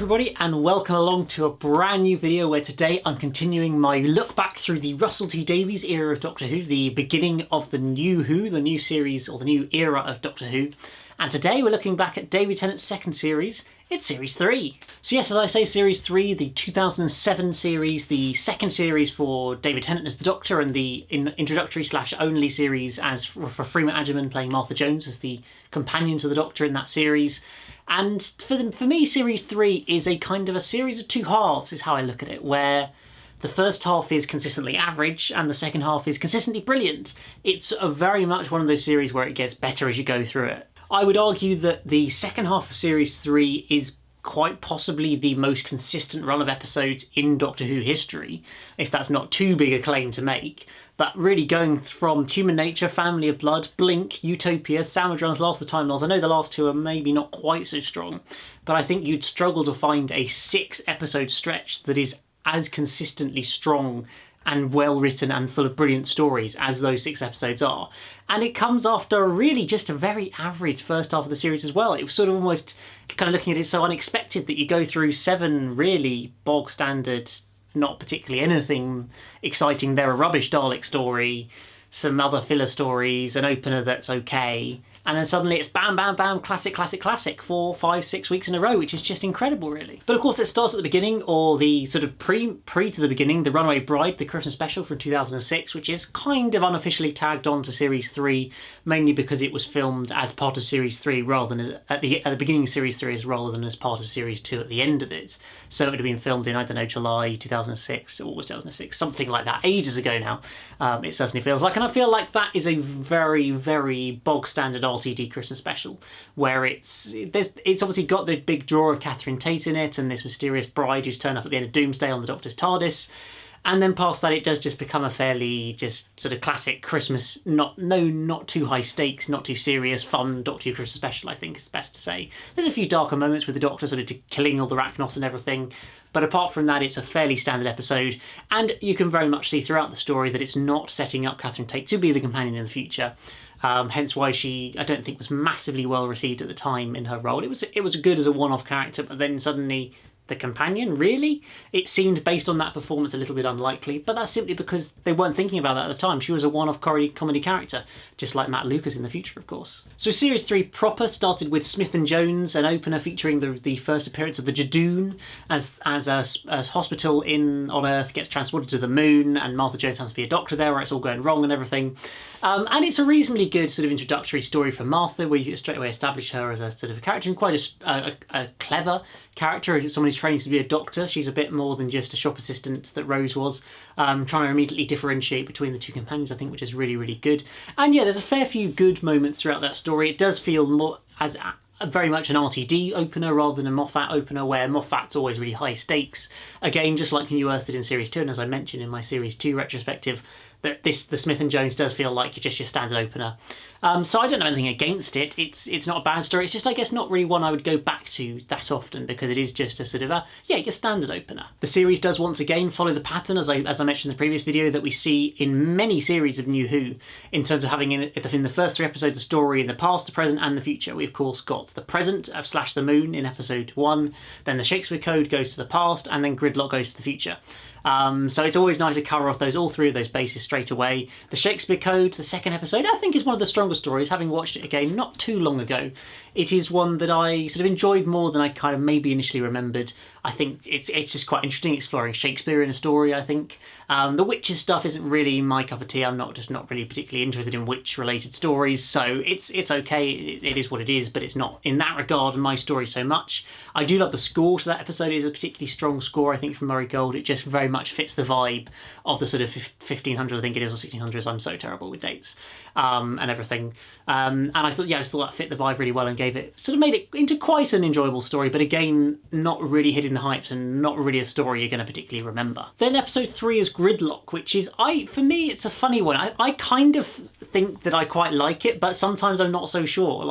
everybody, and welcome along to a brand new video where today I'm continuing my look back through the Russell T Davies era of Doctor Who, the beginning of the new Who, the new series or the new era of Doctor Who. And today we're looking back at David Tennant's second series. It's Series 3. So yes, as I say, Series 3, the 2007 series, the second series for David Tennant as the Doctor, and the introductory / only series as for Freema Agyeman playing Martha Jones as the companion to the Doctor in that series. And for me, Series 3 is a kind of a series of two halves, is how I look at it, where the first half is consistently average and the second half is consistently brilliant. It's very much one of those series where it gets better as you go through it. I would argue that the second half of Series 3 is quite possibly the most consistent run of episodes in Doctor Who history, if that's not too big a claim to make. But really going from Human Nature, Family of Blood, Blink, Utopia, Sam Madron's Last of the Time Lords, I know the last two are maybe not quite so strong, but I think you'd struggle to find a 6-episode stretch that is as consistently strong and well written and full of brilliant stories as those 6 episodes are. And it comes after really just a very average first half of the series as well. It was sort of almost kind of looking at it so unexpected that you go through 7 really bog standard, not particularly anything exciting. They're a rubbish Dalek story, some other filler stories, an opener that's okay, and then suddenly it's bam, bam, bam, classic, classic, classic, 4, 5, 6 weeks in a row, which is just incredible, really. But of course, it starts at the beginning, or the sort of pre to the beginning, The Runaway Bride, the Christmas special from 2006, which is kind of unofficially tagged on to Series 3, mainly because it was filmed as part of Series 3 rather than at the beginning of Series 3 rather than as part of Series 2 at the end of it. So it would have been filmed in, I don't know, July 2006, or 2006, something like that, ages ago now. It certainly feels like, and I feel like that is a very, very bog standard RTD Christmas special, where it's obviously got the big draw of Catherine Tate in it, and this mysterious bride who's turned up at the end of Doomsday on the Doctor's TARDIS. And then past that, it does just become a fairly just sort of classic Christmas, not too high stakes, not too serious, fun Doctor Who Christmas special, I think is best to say. There's a few darker moments with the Doctor sort of killing all the Arachnos and everything, but apart from that, it's a fairly standard episode, and you can very much see throughout the story that it's not setting up Catherine Tate to be the companion in the future. Hence why she, I don't think, was massively well received at the time in her role. It was good as a one-off character, but then suddenly the companion, really? It seemed, based on that performance, a little bit unlikely, but that's simply because they weren't thinking about that at the time. She was a one-off comedy character, just like Matt Lucas in the future, of course. So Series 3 proper started with Smith and Jones, an opener featuring the first appearance of the Jadoon as a hospital on Earth gets transported to the moon, and Martha Jones has to be a doctor there where it's all going wrong and everything. And it's a reasonably good sort of introductory story for Martha, where you straight away establish her as a sort of a character, and quite a clever character, someone who's training to be a doctor. She's a bit more than just a shop assistant that Rose was, trying to immediately differentiate between the two companions, I think, which is really, really good. And yeah, there's a fair few good moments throughout that story. It does feel more as very much an RTD opener rather than a Moffat opener, where Moffat's always really high stakes. Again, just like New Earth did in Series 2, and as I mentioned in my Series 2 retrospective, that the Smith and Jones does feel like just your standard opener. So I don't have anything against it. It's not a bad story. It's just, I guess, not really one I would go back to that often, because it is just a sort of your standard opener. The series does once again follow the pattern, as I mentioned in the previous video, that we see in many series of New Who, in terms of having in the first 3 episodes a story in the past, the present and the future. We of course got the present of / the Moon in episode 1, then the Shakespeare Code goes to the past, and then Gridlock goes to the future. So it's always nice to cover off all 3 of those bases straight away. The Shakespeare Code, the second episode, I think is one of the strongest stories. Having watched it again not too long ago, it is one that I sort of enjoyed more than I kind of maybe initially remembered. I think it's just quite interesting exploring Shakespeare in a story, I think. The witches stuff isn't really my cup of tea. I'm not really particularly interested in witch-related stories, so it's okay. It is what it is, but it's not, in that regard, my story so much. I do love the score, so that episode is a particularly strong score, I think, from Murray Gold. It just very much fits the vibe of the sort of 1500s, I think it is, or 1600s. I'm so terrible with dates and everything. And I just thought that fit the vibe really well and made it into quite an enjoyable story, but again, not really hitting the hypes and not really a story you're going to particularly remember. Then episode 3 is Gridlock, which is, for me, it's a funny one. I kind of think that I quite like it, but sometimes I'm not so sure.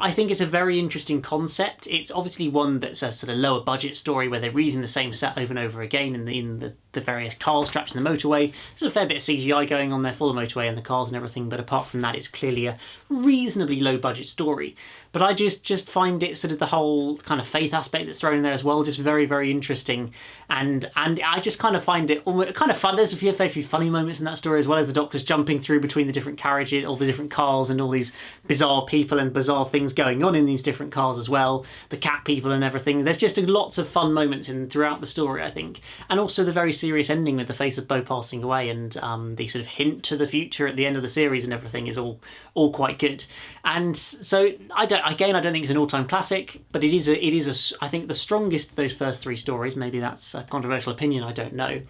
I think it's a very interesting concept. It's obviously one that's a sort of lower budget story where they're reusing the same set over and over again in the various cars trapped in the motorway. There's a fair bit of CGI going on there for the motorway and the cars and everything, but apart from that, it's clearly a reasonably low budget story. But I just find it sort of the whole kind of faith aspect that's thrown in there as well, just very, very interesting. And I just kind of find it kind of fun. There's a few funny moments in that story, as well as the Doctor's jumping through between the different carriages, all the different cars, and all these bizarre people and bizarre things going on in these different cars as well. The cat people and everything. There's just lots of fun moments throughout the story, I think. And also the very serious ending with the face of Bo passing away, and the sort of hint to the future at the end of the series and everything is all quite good. And so I don't think it's an all-time classic, but it is I think the strongest of those first three stories. Maybe that's a controversial opinion, I don't know.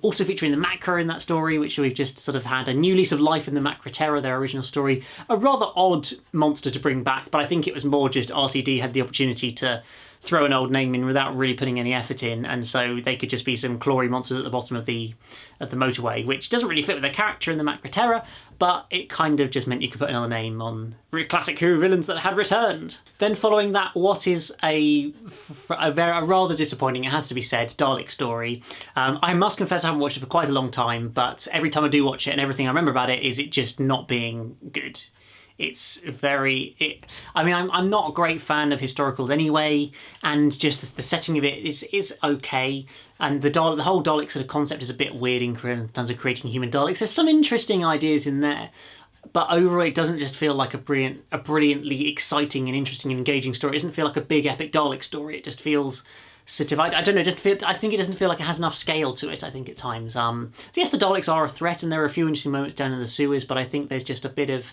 Also featuring the Macra in that story, which we've just sort of had a new lease of life in the Macra Terror, their original story. A rather odd monster to bring back, but I think it was more just RTD had the opportunity to throw an old name in without really putting any effort in, and so they could just be some clawy monsters at the bottom of the motorway, which doesn't really fit with their character in the Macra Terror, but it kind of just meant you could put another name on classic Who villains that had returned. Then following that, what is a rather disappointing, it has to be said, Dalek story. I must confess I haven't watched it for quite a long time, but every time I do watch it and everything I remember about it is it just not being good. It's I'm not a great fan of historicals anyway, and just the setting of it is okay. And the whole Dalek sort of concept is a bit weird in terms of creating human Daleks. There's some interesting ideas in there, but overall it doesn't just feel like a brilliantly exciting and interesting and engaging story. It doesn't feel like a big epic Dalek story. It just feels sort of, I don't know, I think it doesn't feel like it has enough scale to it, I think, at times. Yes, the Daleks are a threat, and there are a few interesting moments down in the sewers, but I think there's just a bit of...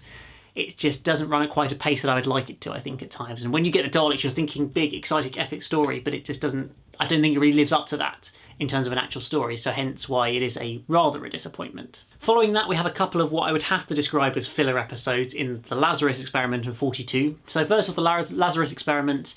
It just doesn't run at quite a pace that I would like it to, I think, at times. And when you get the Daleks, you're thinking big, exciting, epic story, but it just doesn't... I don't think it really lives up to that in terms of an actual story, so hence why it is rather a disappointment. Following that, we have a couple of what I would have to describe as filler episodes in the Lazarus Experiment and 42. So first with the Lazarus Experiment,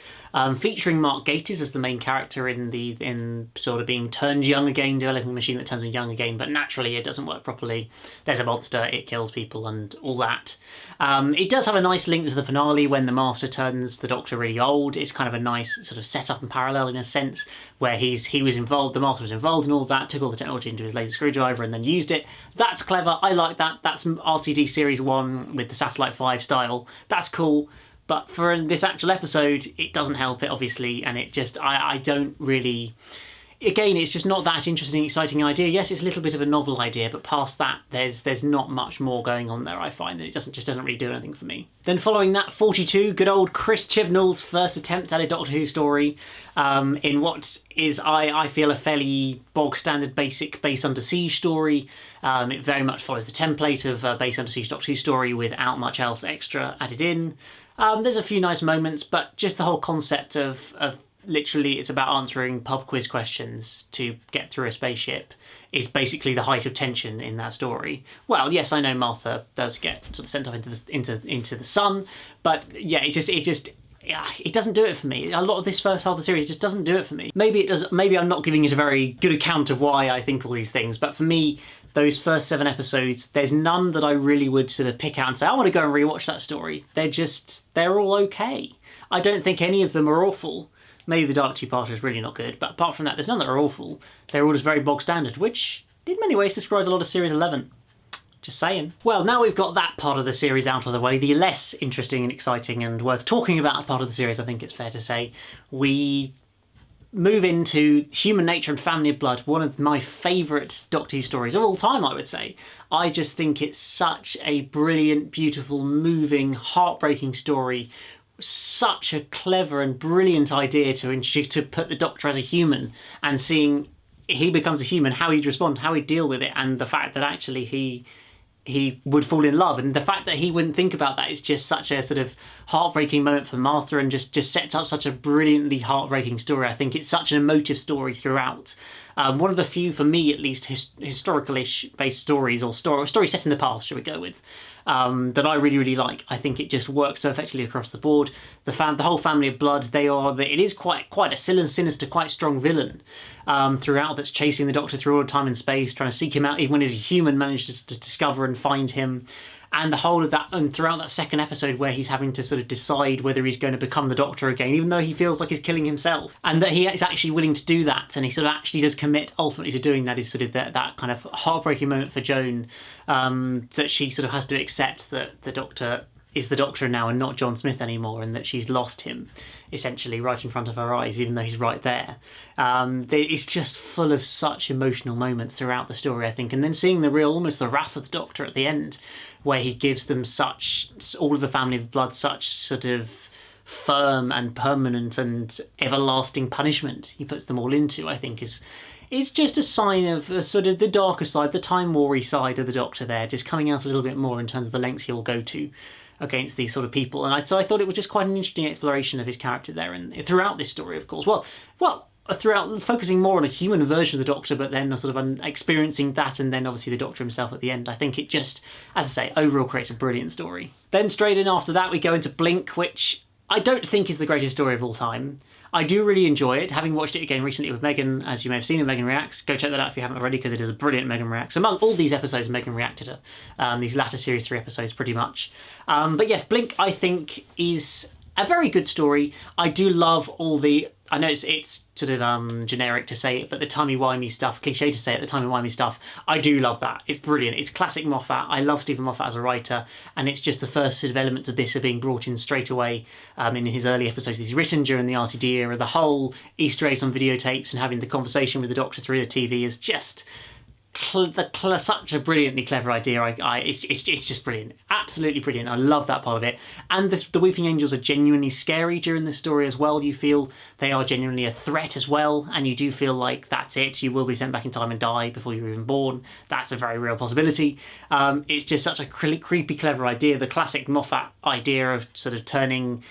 featuring Mark Gatiss as the main character in sort of being turned young again, developing a machine that turns him young again, but naturally it doesn't work properly. There's a monster, it kills people and all that. It does have a nice link to the finale when the Master turns the Doctor really old. It's kind of a nice sort of setup and parallel in a sense, where the Master was involved in all that, took all the technology into his laser screwdriver and then used it. That's clever, I like that. That's RTD Series 1 with the Satellite 5 style. That's cool. But for this actual episode, it doesn't help it, obviously, and it just, I don't really... Again, it's just not that interesting, exciting idea. Yes, it's a little bit of a novel idea, but past that, there's not much more going on there, I find, that it just doesn't really do anything for me. Then following that, 42, good old Chris Chibnall's first attempt at a Doctor Who story, in what is, I feel, a fairly bog-standard basic Base Under Siege story. It very much follows the template of Base Under Siege Doctor Who story without much else extra added in. There's a few nice moments, but just the whole concept of literally it's about answering pub quiz questions to get through a spaceship is basically the height of tension in that story. Well, yes, I know Martha does get sort of sent off into the sun, but yeah, it doesn't do it for me. A lot of this first half of the series just doesn't do it for me. Maybe it does. Maybe I'm not giving it a very good account of why I think all these things, but for me, those first 7 episodes, there's none that I really would sort of pick out and say, I want to go and rewatch that story. They're all okay. I don't think any of them are awful. Maybe the Dalek two-parter is really not good, but apart from that, there's none that are awful. They're all just very bog standard, which in many ways describes a lot of Series 11. Just saying. Well, now we've got that part of the series out of the way, the less interesting and exciting and worth talking about part of the series, I think it's fair to say, we move into Human Nature and Family of Blood, one of my favourite Doctor Who stories of all time, I would say. I just think it's such a brilliant, beautiful, moving, heartbreaking story. Such a clever and brilliant idea to put the Doctor as a human, and seeing he becomes a human, how he'd respond, how he'd deal with it, and the fact that actually he would fall in love, and the fact that he wouldn't think about that is just such a sort of heartbreaking moment for Martha, and just sets up such a brilliantly heartbreaking story. I think it's such an emotive story throughout. One of the few, for me at least, historical-ish based stories, or stories set in the past, shall we go with, that I really, really like. I think it just works so effectively across the board. The whole family of Blood, it is quite a sinister, quite strong villain throughout, that's chasing the Doctor through all time and space, trying to seek him out, even when he's a human, manages to discover and find him. And the whole of that, and throughout that second episode where he's having to sort of decide whether he's going to become the Doctor again, even though he feels like he's killing himself, and that he is actually willing to do that, and he sort of actually does commit ultimately to doing that, is sort of that kind of heartbreaking moment for Joan, that she sort of has to accept that the Doctor is the Doctor now and not John Smith anymore, and that she's lost him essentially right in front of her eyes, even though he's right there. It's just full of such emotional moments throughout the story, I think, and then seeing almost the wrath of the Doctor at the end, where he gives them all of the family of blood, such sort of firm and permanent and everlasting punishment he puts them all into, I think it's just a sign of sort of the darker side, the Time War-y side of the Doctor there, just coming out a little bit more in terms of the lengths he'll go to against these sort of people. And so I thought it was just quite an interesting exploration of his character there, and throughout this story, of course. Well, throughout focusing more on a human version of the Doctor, but then sort of experiencing that, and then obviously the Doctor himself at the end. I think it just, as I say, overall creates a brilliant story. Then straight in after that, we go into Blink, which I don't think is the greatest story of all time. I do really enjoy it, having watched it again recently with Megan, as you may have seen in Megan Reacts. Go check that out if you haven't already, because it is a brilliant Megan Reacts. Among all these episodes, Megan reacted to these latter Series 3 episodes pretty much. But yes, Blink, I think, is a very good story. I do love all the... I know it's sort of generic to say it, but the timey-wimey stuff, cliche to say it, the timey-wimey stuff, I do love that. It's brilliant. It's classic Moffat. I love Stephen Moffat as a writer, and it's just the first sort of elements of this are being brought in straight away in his early episodes he's written during the RTD era. The whole Easter eggs on videotapes and having the conversation with the Doctor through the TV is just... such a brilliantly clever idea. It's just brilliant, absolutely brilliant. I love that part of it. And the Weeping Angels are genuinely scary during this story as well. You feel they are genuinely a threat as well, and you do feel like that's it. You will be sent back in time and die before you're even born. That's a very real possibility. It's just such a creepy, clever idea. The classic Moffat idea of sort of turning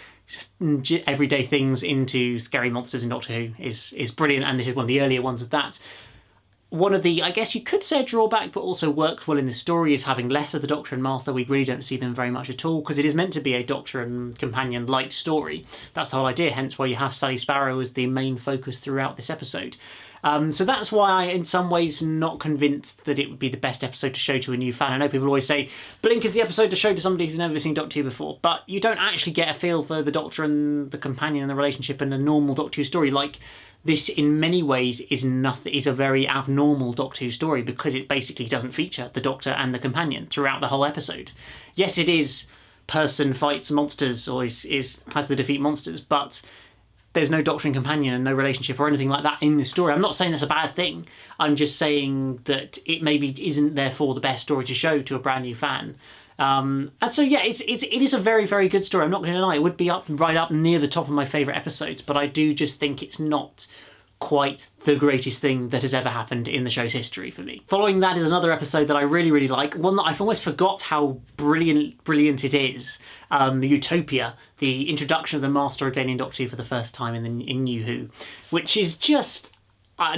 everyday things into scary monsters in Doctor Who is brilliant, and this is one of the earlier ones of that. One of the, I guess you could say, a drawback, but also worked well in the story, is having less of the Doctor and Martha. We really don't see them very much at all, because it is meant to be a Doctor and companion light story. That's the whole idea, hence why you have Sally Sparrow as the main focus throughout this episode. So that's why I, in some ways, not convinced that it would be the best episode to show to a new fan. I know people always say, Blink is the episode to show to somebody who's never seen Doctor Who before, but you don't actually get a feel for the Doctor and the companion and the relationship in a normal Doctor Who story. Like, this, in many ways, is a very abnormal Doctor Who story, because it basically doesn't feature the Doctor and the companion throughout the whole episode. Yes, it is person fights monsters, or has to defeat monsters, but there's no Doctor and companion and no relationship or anything like that in this story. I'm not saying that's a bad thing. I'm just saying that it maybe isn't therefore the best story to show to a brand new fan. And so yeah, it is a very, very good story. I'm not going to lie, it would be right up near the top of my favourite episodes, but I do just think it's not quite the greatest thing that has ever happened in the show's history for me. Following that is another episode that I really, really like, one that I've almost forgot how brilliant it is. Utopia, the introduction of the Master again in Doctor Who for the first time in New Who, which is just...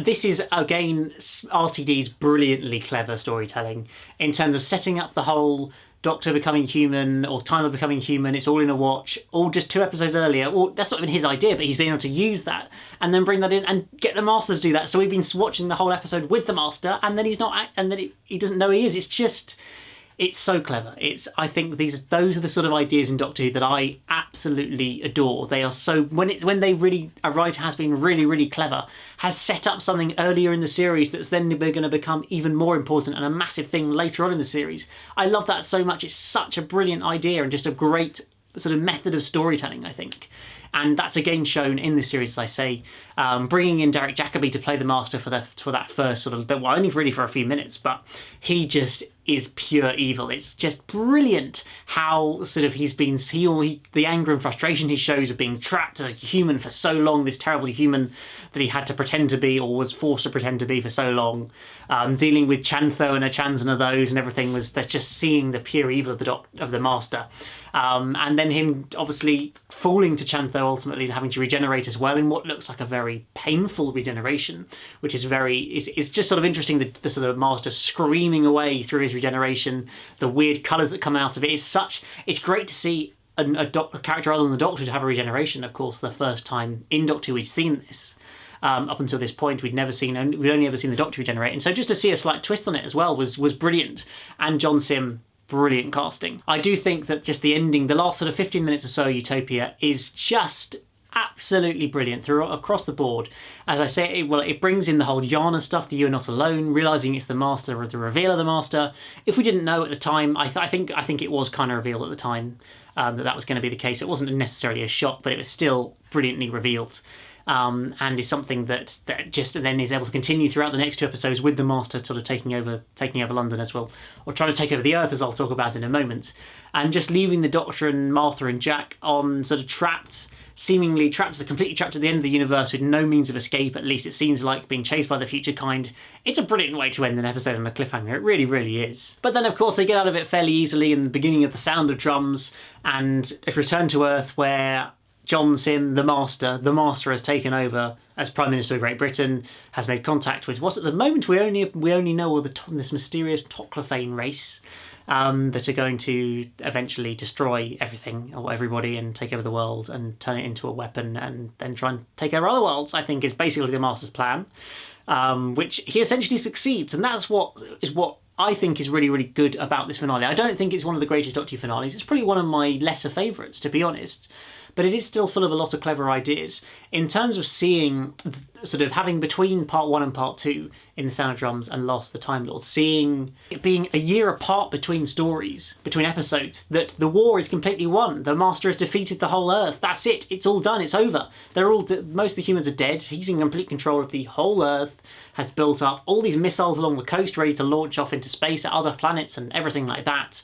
this is, again, RTD's brilliantly clever storytelling in terms of setting up the whole Doctor becoming human, or Time Lord becoming human. It's all in a watch, all just 2 episodes earlier. Well, that's not even his idea, but he's been able to use that and then bring that in and get the Master to do that. So we've been watching the whole episode with the Master, and then he's not, and then he doesn't know he is. It's so clever. I think those are the sort of ideas in Doctor Who that I absolutely adore. They are so, when they really, a writer has been really, really clever, has set up something earlier in the series that's then going to become even more important and a massive thing later on in the series. I love that so much. It's such a brilliant idea and just a great sort of method of storytelling, I think. And that's again shown in this series, as I say, bringing in Derek Jacobi to play the Master for that first sort of, well, only really for a few minutes, but he just is pure evil. It's just brilliant how sort of the anger and frustration he shows of being trapped as a human for so long, this terrible human that he had to pretend to be, or was forced to pretend to be for so long, dealing with Chantho and a Chans and those and everything, they're just seeing the pure evil of the Master. And then him obviously falling to Chantho ultimately and having to regenerate as well in what looks like a very painful regeneration, which is it's just sort of interesting, the sort of Master screaming away through his regeneration, the weird colours that come out of it. It's great to see a character other than the Doctor to have a regeneration. Of course, the first time in Doctor Who we'd seen this. Up until this point, we'd only ever seen the Doctor regenerate, and so just to see a slight twist on it as well was brilliant. And John Sim brilliant casting. I do think that just the ending, the last sort of 15 minutes or so, Utopia, is just absolutely brilliant throughout across the board. As I say, it brings in the whole Yana stuff, that you're not alone, realizing it's the Master, or the reveal of the Master. If we didn't know at the time, I think it was kind of revealed at the time that was going to be the case. It wasn't necessarily a shock, but it was still brilliantly revealed. And is something that just then is able to continue throughout the next 2 episodes with the Master sort of taking over London as well, or trying to take over the Earth, as I'll talk about in a moment, and just leaving the Doctor and Martha and Jack on sort of completely trapped at the end of the universe with no means of escape. At least it seems like, being chased by the future kind. It's a brilliant way to end an episode on a cliffhanger. It really, really is. But then, of course, they get out of it fairly easily in the beginning of The Sound of Drums and a return to Earth, where John Sim, the Master has taken over as Prime Minister of Great Britain, has made contact with what at the moment we only know of this mysterious Toclophane race that are going to eventually destroy everything or everybody and take over the world and turn it into a weapon and then try and take over other worlds, I think is basically the Master's plan, which he essentially succeeds. And that's what I think is really, really good about this finale. I don't think it's one of the greatest Doctor Who finales. It's probably one of my lesser favourites, to be honest. But it is still full of a lot of clever ideas. In terms of seeing, sort of having between part 1 and part 2 in The Sound of Drums and Lost the Time Lord, seeing it being a year apart between stories, between episodes, that the war is completely won. The Master has defeated the whole Earth. That's it. It's all done. It's over. Most of the humans are dead. He's in complete control of the whole Earth, has built up all these missiles along the coast ready to launch off into space at other planets and everything like that.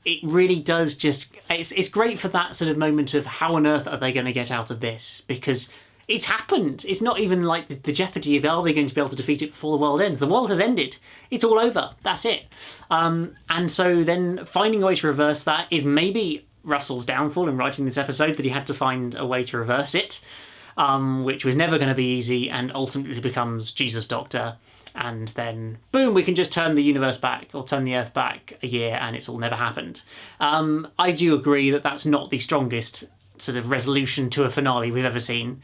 It really does just... It's great for that sort of moment of how on earth are they going to get out of this? Because it's happened. It's not even like the jeopardy of are they going to be able to defeat it before the world ends. The world has ended. It's all over. That's it. And so then finding a way to reverse that is maybe Russell's downfall in writing this episode, that he had to find a way to reverse it, which was never going to be easy, and ultimately becomes Jesus Doctor. And then, boom, we can just turn the universe back, or turn the Earth back a year, and it's all never happened. I do agree that that's not the strongest sort of resolution to a finale we've ever seen.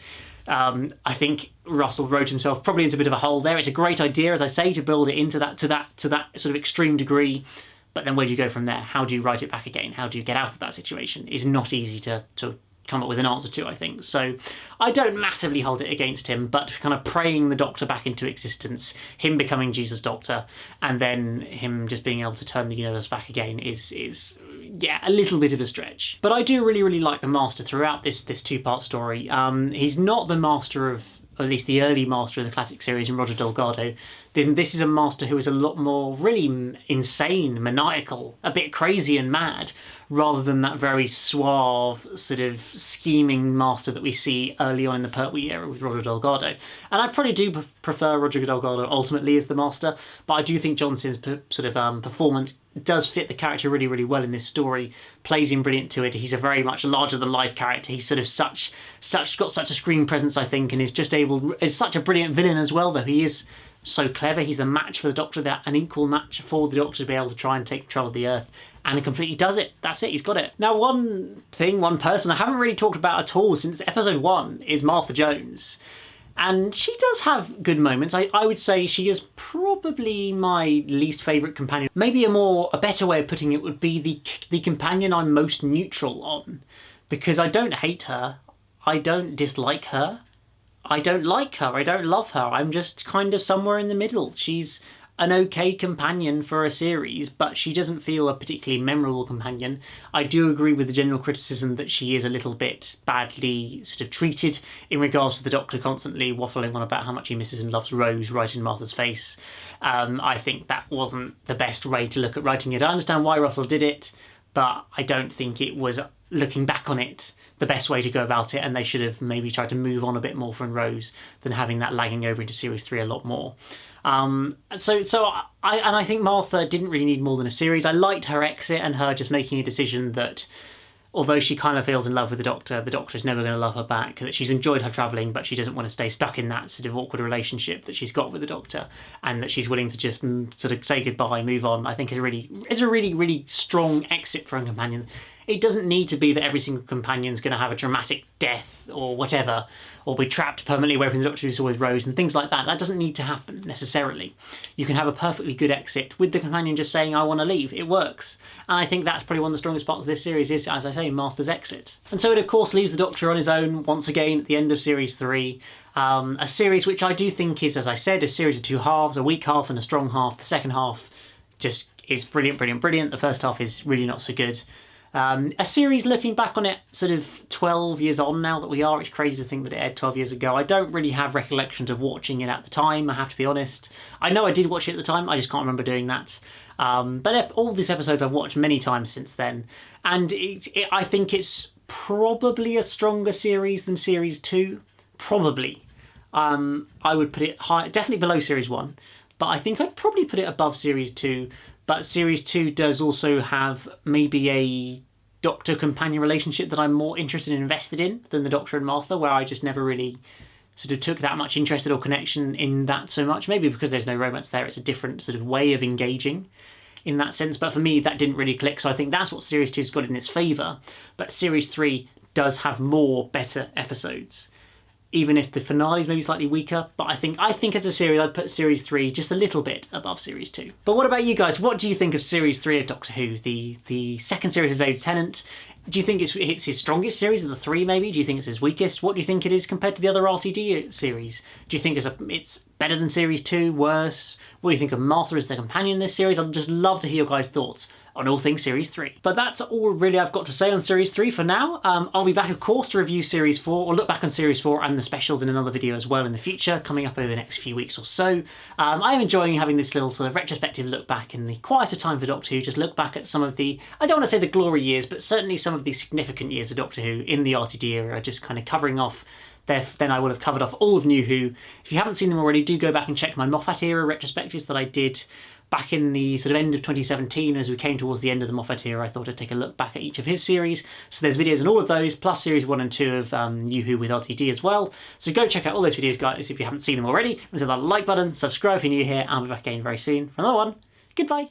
I think Russell wrote himself probably into a bit of a hole there. It's a great idea, as I say, to build it into that to that sort of extreme degree. But then where do you go from there? How do you write it back again? How do you get out of that situation? It's not easy to come up with an answer to, I think. So I don't massively hold it against him, but kind of praying the Doctor back into existence, him becoming Jesus Doctor, and then him just being able to turn the universe back again is a little bit of a stretch. But I do really, really like the Master throughout this 2-part story. He's not the Master of, or at least the early Master of the classic series in Roger Delgado. Then this is a Master who is a lot more really insane, maniacal, a bit crazy and mad, rather than that very suave, sort of scheming Master that we see early on in the Pertwee era with Roger Delgado. And I probably do prefer Roger Delgado ultimately as the Master, but I do think Johnson's performance does fit the character really, really well in this story, plays him brilliant to it. He's a very much larger-than-life character. He's sort of got such a screen presence, I think, and is such a brilliant villain as well, though he is so clever. He's a match for the Doctor, an equal match for the Doctor to be able to try and take control of the Earth, and he completely does it. That's it, he's got it. Now, one person I haven't really talked about at all since episode 1 is Martha Jones. And she does have good moments. I would say she is probably my least favourite companion. Maybe a better way of putting it would be the companion I'm most neutral on. Because I don't hate her, I don't dislike her, I don't like her, I don't love her. I'm just kind of somewhere in the middle. She's an okay companion for a series, but she doesn't feel a particularly memorable companion. I do agree with the general criticism that she is a little bit badly sort of treated in regards to the Doctor constantly waffling on about how much he misses and loves Rose right in Martha's face. I think that wasn't the best way to look at writing it. I understand why Russell did it, but I don't think it was, looking back on it, the best way to go about it, and they should have maybe tried to move on a bit more from Rose than having that lagging over into Series 3 a lot more. I think Martha didn't really need more than a series. I liked her exit and her just making a decision that, although she kind of feels in love with the Doctor is never going to love her back, that she's enjoyed her travelling, but she doesn't want to stay stuck in that sort of awkward relationship that she's got with the Doctor, and that she's willing to just sort of say goodbye, move on. I think is a really, really strong exit for a companion. It doesn't need to be that every single companion's going to have a dramatic death or whatever, or be trapped permanently away from the Doctor Who's Always Rose and things like that. That doesn't need to happen necessarily. You can have a perfectly good exit with the companion just saying, I want to leave. It works. And I think that's probably one of the strongest parts of this series is, as I say, Martha's exit. And so it of course leaves the Doctor on his own once again at the end of series 3. A series which I do think is, as I said, a series of 2 halves, a weak half and a strong half. The second half just is brilliant, brilliant, brilliant. The first half is really not so good. A series looking back on it sort of 12 years on now that we are, it's crazy to think that it aired 12 years ago. I don't really have recollections of watching it at the time, I have to be honest. I know I did watch it at the time, I just can't remember doing that. But all these episodes I've watched many times since then, and I think it's probably a stronger series than series 2. Probably. I would put it high, definitely below series 1, but I think I'd probably put it above series 2. But series 2 does also have maybe a Doctor-companion relationship that I'm more interested and invested in than the Doctor and Martha, where I just never really sort of took that much interest or connection in that so much. Maybe because there's no romance there, it's a different sort of way of engaging in that sense. But for me, that didn't really click, so I think that's what series 2's got in its favour. But series 3 does have more better episodes, even if the finale is maybe slightly weaker. But I think as a series, I'd put series 3 just a little bit above series 2. But what about you guys? What do you think of series 3 of Doctor Who, the second series of David Tennant? Do you think it's his strongest series of the 3 maybe? Do you think it's his weakest? What do you think it is compared to the other RTD series? Do you think it's better than series 2, worse? What do you think of Martha as the companion in this series? I'd just love to hear your guys' thoughts on all things series 3. But that's all really I've got to say on series 3 for now. I'll be back of course to review series 4, or look back on series 4 and the specials in another video as well in the future, coming up over the next few weeks or so. I am enjoying having this little sort of retrospective look back in the quieter time for Doctor Who, just look back at some of the, I don't want to say the glory years, but certainly some of the significant years of Doctor Who in the RTD era, just kind of covering off. Then I will have covered off all of New Who. If you haven't seen them already, do go back and check my Moffat era retrospectives that I did back in the sort of end of 2017 as we came towards the end of the Moffat era. I thought I'd take a look back at each of his series. So there's videos on all of those, plus series 1 and 2 of New Who with RTD as well. So go check out all those videos, guys, if you haven't seen them already. Hit that like button, subscribe if you're new here, and I'll be back again very soon for another one. Goodbye.